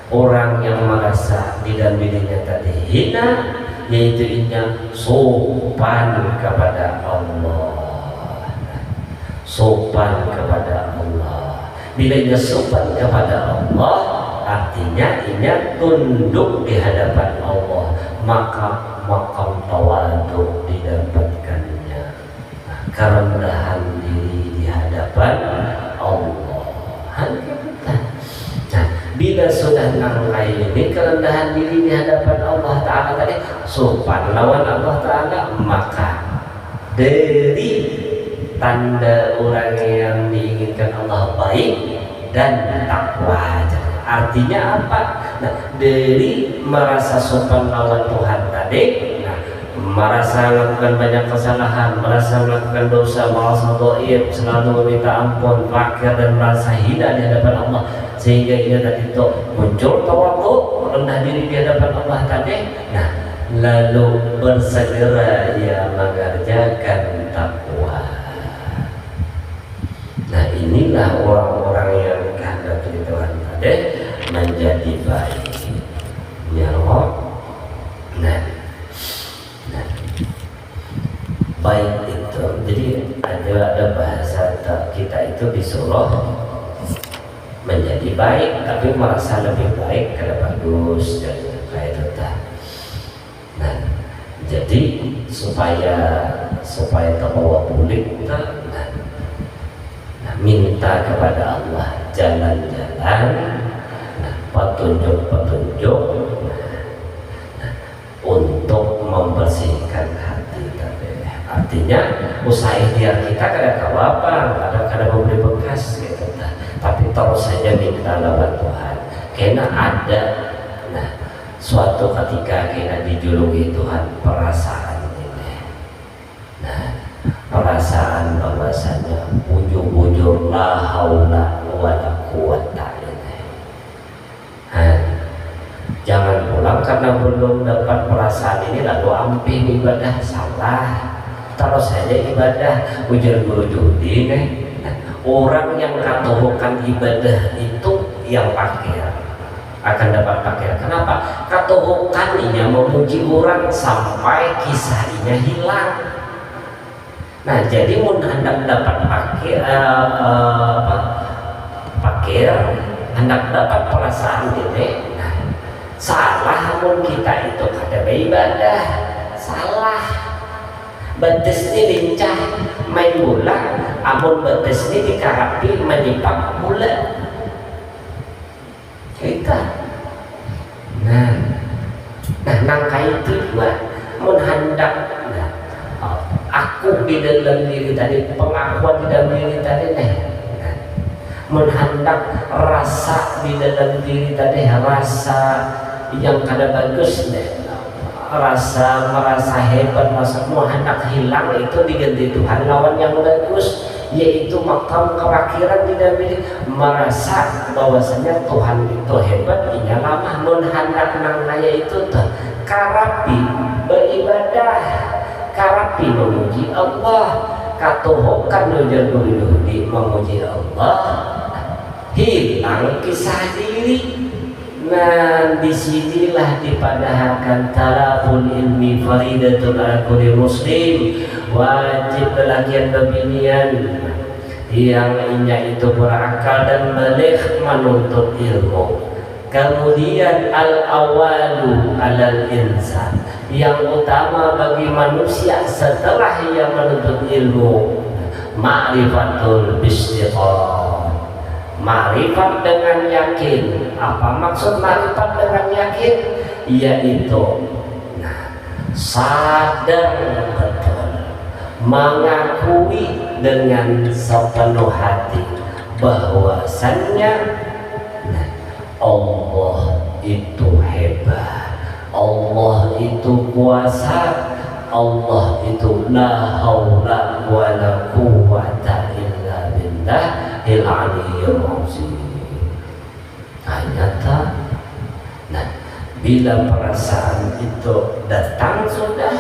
Orang yang merasa di dalam dirinya tadi hina, yaitu ia sopan kepada Allah. Sopan kepada Allah. Bila ia sopan kepada Allah, artinya ia tunduk di hadapan Allah, maka makam tawadu didapatkannya, kerendahan diri di hadapan Allah. Bila sudah nangkai ini kerendahan diri di hadapan Allah Ta'ala tadi, sopan lawan Allah Ta'ala, maka dari tanda orang yang diinginkan Allah baik dan takwa. Artinya apa? Dari merasa sopan lawan Tuhan tadi, merasa melakukan banyak kesalahan, merasa melakukan dosa, merasa dhaif, selalu meminta ampun, fakir dan merasa hina di hadapan Allah, sehingga ia tadi itu muncul tawadhu, rendah diri di hadapan Allah tadi. lalu bersegera ia mengerjakan takwa. Nah, inilah orang-orang yang dikehendaki Tuhan tadi menjadi baik. Ya Allah. Nah, baik itu. Jadi ada bahasa kita itu disuruh menjadi baik, tapi merasa lebih baik karena bagus dan kayak itu. Nah, jadi supaya terbawa pulih kita minta kepada Allah jalan-jalan, petunjuk-petunjuk untuk membersihkan hati tadi. Artinya usaha ikhtiar kita kadang kadang memberi bekas gitu. Tapi terus saja minta lawan Tuhan. Karena ada suatu ketika kita dijuluki Tuhan perasaan ini. Perasaan bahwasanya ujung-ujung la haula wala quwata ini. Jangan pulang karena belum dapat perasaan ini lalu amping ibadah, salah. Terus saja ibadah ujar guru judi nih. Orang yang katohokan ibadah itu yang pakir akan dapat pakir. Kenapa? Katohokannya memuji orang sampai kisahnya hilang. Nah, jadi mun hendak dapat pakir, hendak dapat perasaan ini, salah mun kita itu kada beribadah, salah. Betis ini lincah main bola, amun betis ini dikarapi menyipak bola. Kita. Nah, nangka itu juga mun hendak aku di dalam diri tadi, pengakuan di dalam diri tadi menghendak rasa di dalam diri tadi, rasa yang kada bagus rasa merasa hebat, rasa menghendak hilang itu diganti Tuhan lawan yang bagus, yaitu makam kewakilan di dalam diri, merasa bahwasanya Tuhan itu hebat, inya lama menghendak nangaya itu karapi beribadah, karapi memuji Allah, katohokan ujar di memuji Allah, hilang kisah diri. Nah, disinilah dipadahkan talabul ilmi faridatun ala kulli muslim, wajib lelakian bebinian yang inya itu berakal dan balik menuntut ilmu. Kemudian al-awalu alal insan, yang utama bagi manusia setelah ia menuntut ilmu, ma'rifatul bistiqam, ma'rifat dengan yakin. Apa maksud ma'rifat dengan yakin? Yaitu sadar betul, mengakui dengan sepenuh hati bahwasannya Allah itu hebat, Allah itu kuasa, Allah itu la haula wala quwwata illa billahil aliyyil azim. Ternyata bila perasaan itu datang sudah,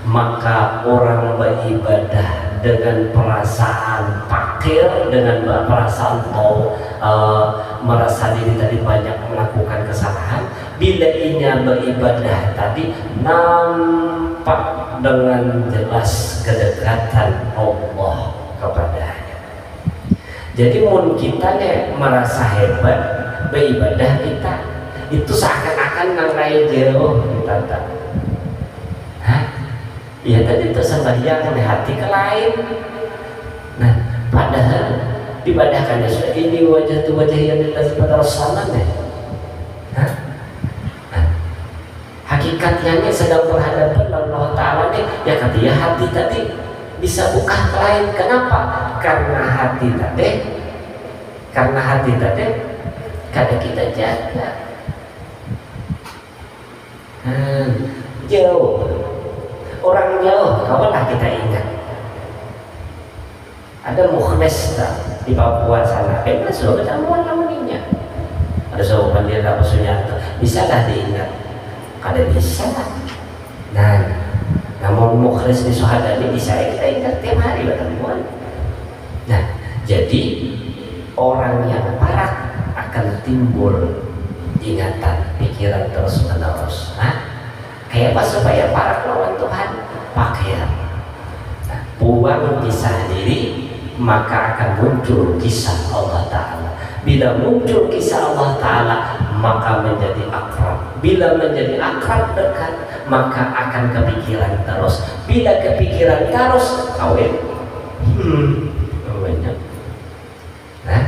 maka orang beribadah dengan perasaan fakir, dengan perasaan merasa diri tadi banyak melakukan kesalahan. Bila inya beribadah tadi nampak dengan jelas kedekatan Allah kepadanya. Jadi mun kita merasa hebat beribadah kita itu seakan-akan nangrai jauh kita. Ya tadi itu sembahyang hati ke lain. Nah, padahal dibadahkannya sudah ini wajah tu wajah yang dikasih pada Rasulullah. Hakikatnya sedang berhadapan Allah Ta'ala nih, ya kata ya hati tadi bisa buka ke lain. Kenapa? Karena hati tadi kada kita jaga. Jauh. Orang jauh, kawanlah kita ingat. Ada mukhlis di Papua sana, bebas loh ketemuan namanya. Ada seorang dia dapat Sunyanto, bisalah diingat. kada bisa. Nah, namun mukhlis di syuhada ini bisa kita ingat tiap hari teman-teman. Nah, jadi orang yang parah akan timbul ingatan, pikiran terus menerus. Kayak apa supaya parah lawan Tuhan? Pakaian. Nah, buang kisah diri, maka akan muncul kisah Allah Ta'ala. Bila muncul kisah Allah Ta'ala, maka menjadi akrab. Bila menjadi akrab dekat, maka akan kepikiran terus. Bila kepikiran terus, kawin. Banyak. Nah,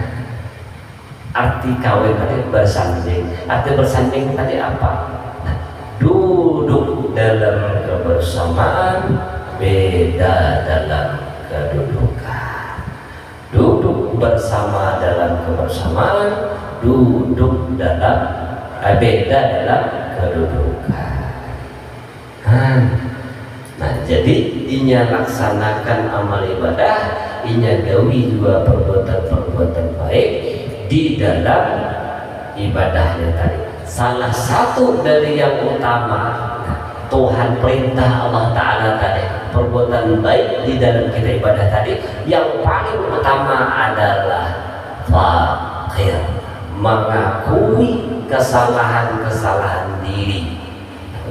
arti kawin tadi bersanding. Arti bersanding tadi apa? Nah, duduk dalam kebersamaan, beda dalam kedudukan. Duduk bersama dalam kebersamaan, duduk dalam beda dalam kedudukan. Nah, jadi inya laksanakan amal ibadah, inya gawi juga perbuatan-perbuatan baik di dalam ibadahnya tadi. Salah satu dari yang utama, Tuhan perintah Allah Ta'ala tadi, perbuatan baik di dalam kita ibadah tadi, yang paling utama adalah fakir, mengakui kesalahan-kesalahan diri,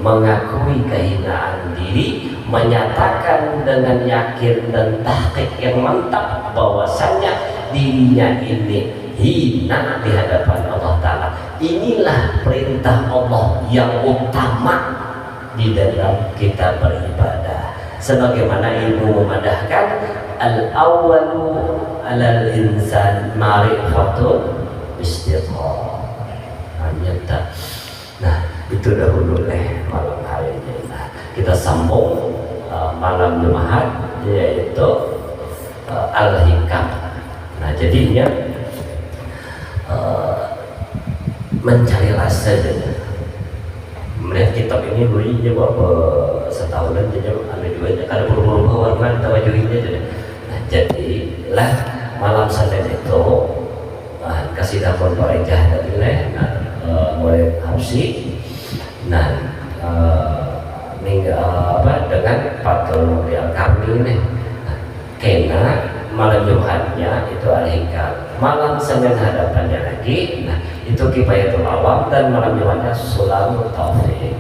mengakui kehinaan diri, menyatakan dengan yakin dan tahqiq yang mantap bahwasannya dirinya ini hina di hadapan Allah Ta'ala. Inilah perintah Allah yang utama di dalam kita beribadah. Sebagaimana ilmu memadahkan, al-awwalu alal insan ma'rifatun istiqamah. Nah, itu dahulu malam hari ini. Nah, kita sambung malam Jumat, yaitu al-hikam. Nah, jadinya mencari rasa saja. Melihat kitab ini beli je berapa setahunan je ada duitnya, kalau berubah warna tawajuhinya je. Nah, jadilah malam Senin itu kasih dapur parejah tadi mulai Habsi. Nah, dengan patung yang kami ini kena malam Jumatnya itu al-hikam, malam Senin hadapannya lagi. Nah, itu kifayatul awam, dan malam Jumatnya sulamut taufik.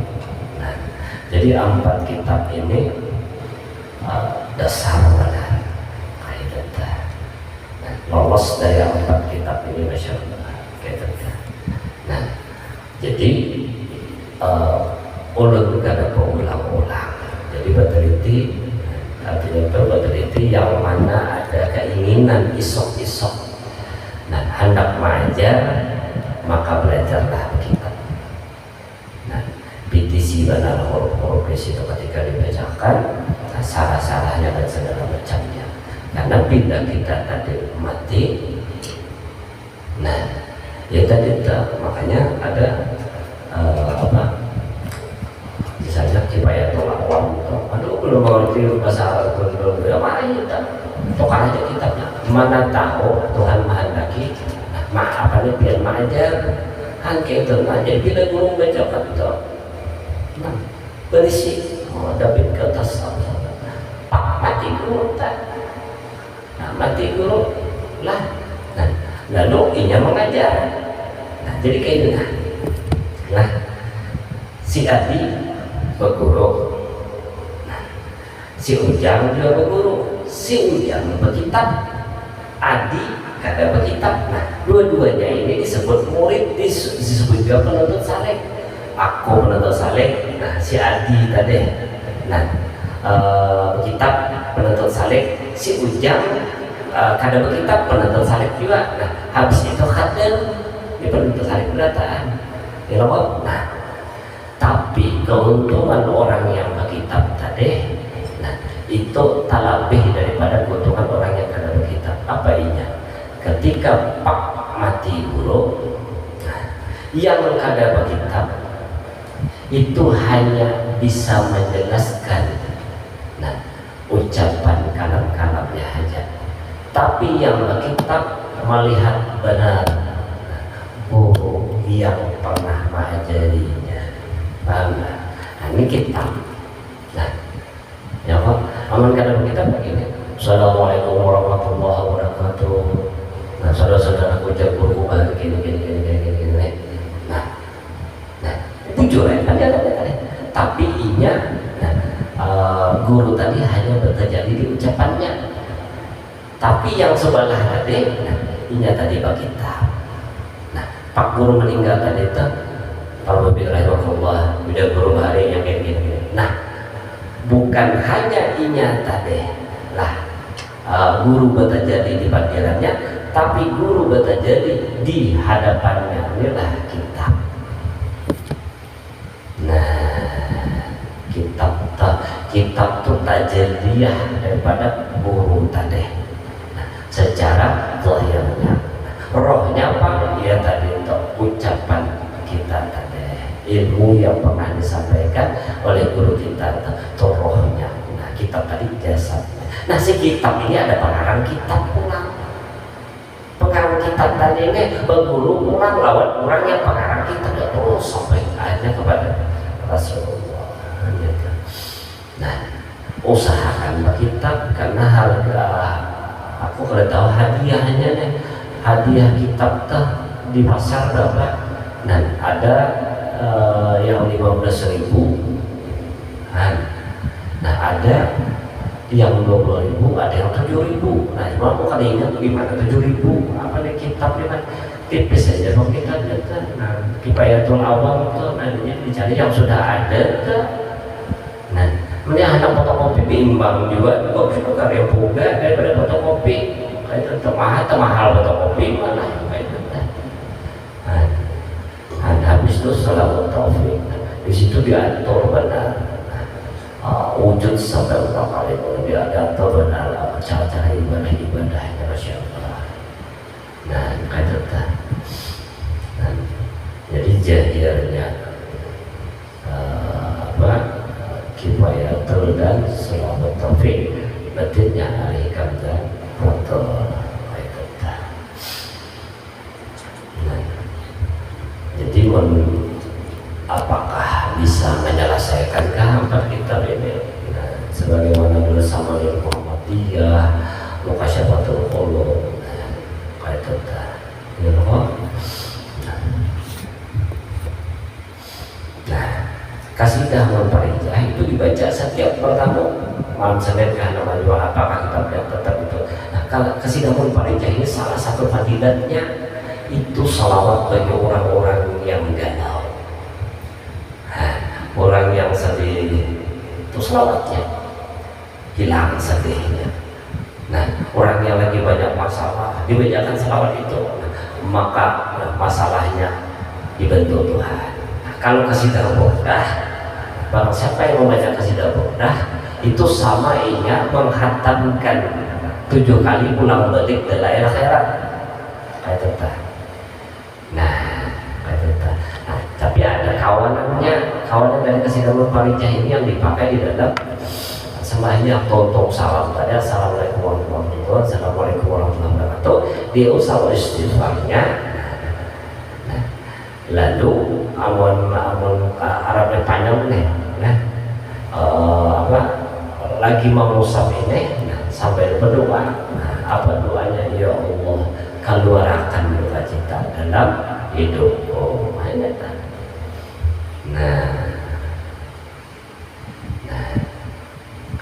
Nah, jadi 4 kitab ini dasar benar kaidah. Nah, lolos dari 4 kitab ini, masya Allah kaidah. Nah, jadi ulun kada ulang-ulang. Jadi berteliti, artinya berteliti yang mana ada keinginan isok-isok. Nah, hendak mengajar, maka belajarlah kitab. Nah, BTC benar huruf-huruf di situ ketika dibacakan, nah, salah-salahnya dan segala macamnya. Karena bila kita tadi mati, nah, ya tadi makanya ada misalnya kifayatul awam itu, aduh belum mengerti bahasa Arab, belum apa itu, tukar aja kitabnya. Mana tahu Tuhan menghendaki, apa nih biar mengajar, hangke itu ngajar bila guru baca kata, nah berisi, David ke atas, pak mati guru tak, nah mati guru lah, nah lalu inya mengajar, nah jadi kayak gini, nah si Adi berguru, nah, si Ujang juga berguru, si Ujang berkitab, Adi kada berkitab. Nah, dua-duanya ini disebut murid, disebut juga penuntut saleh. Aku penuntut saleh, nah si Adi tadi, nah berkitab penuntut saleh, si Ujang kada berkitab penuntut saleh juga. Nah, habis itu khatam di penuntut saleh berataan. Nah, tapi keuntungan orang yang berkitab tadi, nah itu tak lebih daripada keuntungan orang yang kada berkitab. Apa inya? Ketika pak mati guru, nah, yang kada berkitab itu hanya bisa menjelaskan, nah, ucapan kalam-kalamnya saja. Tapi yang berkitab melihat benar guru yang pernah mengajarinya, paham nggak? Nah ini kitab. Nah ya Pak, aman kadang kita begini. Assalamualaikum warahmatullahi wabarakatuh. Nah saudara-saudara ucap guru gini. Nah jujur ya kan ada. Tapi inya guru tadi hanya terjadi di ucapannya. Tapi yang sebelah tadi, inya tadi bagi kita. Nah, Pak Guru meninggal tadi itu, kalau bismillahirrahmanirrahim, udah guru hari yang gini. Nah, bukan hanya inya tadi lah, guru terjadi di panggilannya, tapi guru terjadi di hadapannya. Inilah kitab. Nah, kitab itu tajriyah daripada guru tadi. Secara zahirnya, rohnya apa? Ya tadi untuk ucapan kita tadi, ilmu yang pernah disampaikan oleh guru kita itu rohnya. Nah kitab tadi jasadnya. Nah si kitab ini ada pengarang kitab pulang. Pengarang kitab tadi ini berguru pulang lawan orang yang pengarang kitab ya terus sampai akhirnya kepada Rasulullah. Nah usahakan berkitab karena harga. Aku kalau tahu hadiahnya nih, hadiah kitab di pasar berapa? Dan ada yang 15.000, nah ada yang 20.000, ada yang 7.000. Nah cuma aku kali ingat gimana 7.000 apa nih kitab ini kan tipis aja kalau kita lihat. Nah Kifayatul Awam tuh nantinya dicari yang sudah ada tuh. Nah ini anak fotokopi bimbang juga itu karya buga daripada fotokopi itu mahal fotokopi mana kayak itu. Nah, habis itu selalu taufik di situ diatur benar wujud sampai berapa kali diatur benar cara-cara ibadahnya Masya Allah. Nah kayak itu. Nah, jadi jahirnya Kifayatul dan selamat taufik batinnya alihkan dan foto. Nah, jadi apakah bisa menyelesaikan kehampat kitab ini? Nah, sebagaimana bersama dengan Muhammadiyah, Mukasyafatul Qulub, kayak itu. Ya Allah. Nah, kasidah Munfarijah itu dibaca setiap pertama malam Senin karena majulah apakah kita lihat tetap itu. Nah, kalau kasidah Munfarijah ini salah satu fadilatnya itu salawat bagi orang-orang yang galau, orang yang sedih itu salawatnya hilang sedihnya. Nah, orang yang lagi banyak masalah dibacakan salawat itu, maka masalahnya dibantu Tuhan. Kalau kasidah burdah, barang siapa yang membaca kasidah burdah itu sama inya menghatamkan 7 kali pulang balik dari akhirat. Kayak itu. Nah, kayak itu. Nah, tapi ada kawanan dari kasidah Munfarijah ini yang dipakai di dalam sembahyang tontong salam tadi. Assalamualaikum warahmatullahi wabarakatuh. Assalamualaikum warahmatullahi wabarakatuh. Dia usah istighfarnya. Lalu amun Arabnya panjang nih, nah, lagi mengusap ini, nah, sampai berdoa, nah, apa doanya? Ya Allah, keluarkan duka cita dalam hidupku. Nah,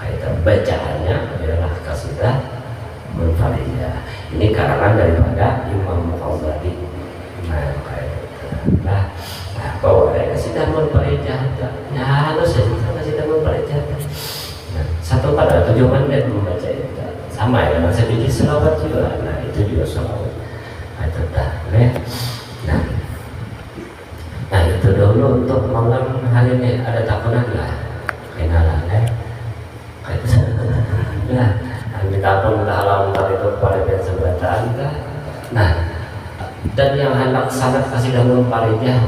kayak bacaannya adalah kasidah Munfarijah. Ini karangan daripada Imam Ghazali. Nah, kayak nah, bahwa ada kasidah Munfarijah, ya harus saja kasidah Munfarijah. Nah, satu pada tujuan dan membaca itu sama ya, masa biji selawat juga. Nah, itu juga selawat. Itu dah, nah itu dulu untuk malam hari ini. Ada takunan lah, kenalan ya. Nah, kita pun dalam itu pada kesempatan. Nah, dan yang hendak sangat kasidah Munfarijah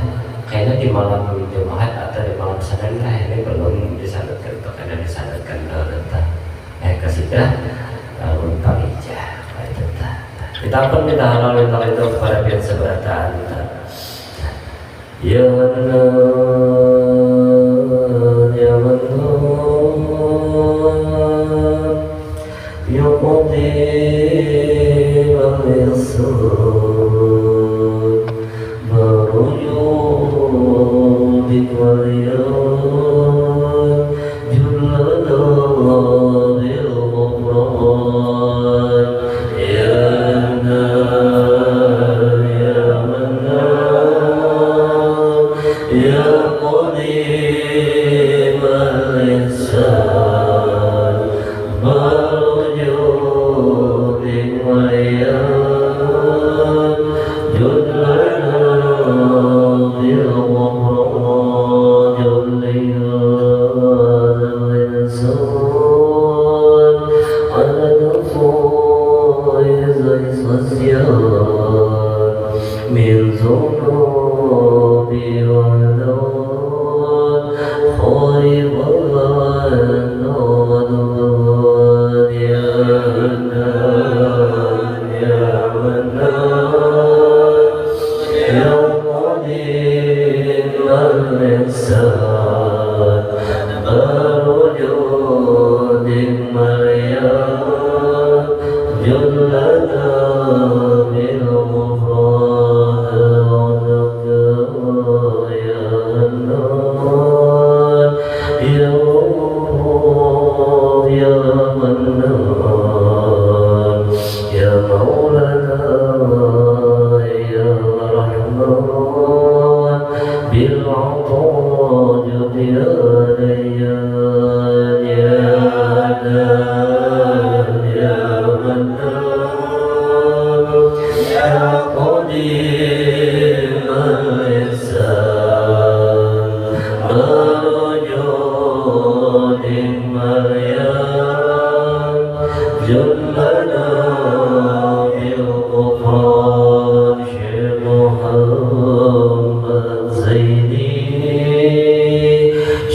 kayaknya di malam Jumat atau di malam Senin lah, ini belum disandarkan atau karena disandarkan kasidah Munfarijah. Kita pun minta halal itu kepada pihak seberatan. Ya Allah.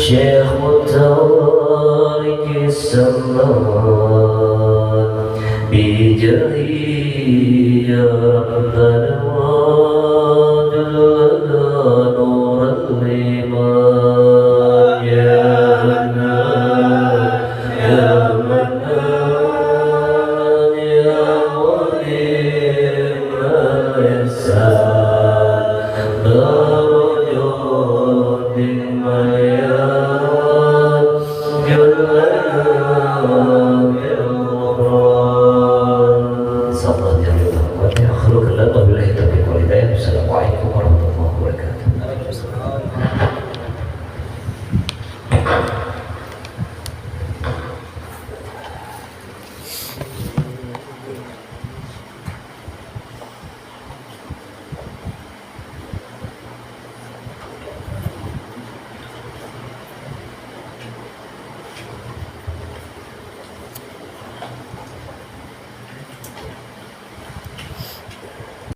Syekh Mutawari Zaman bijahi ya Rabbana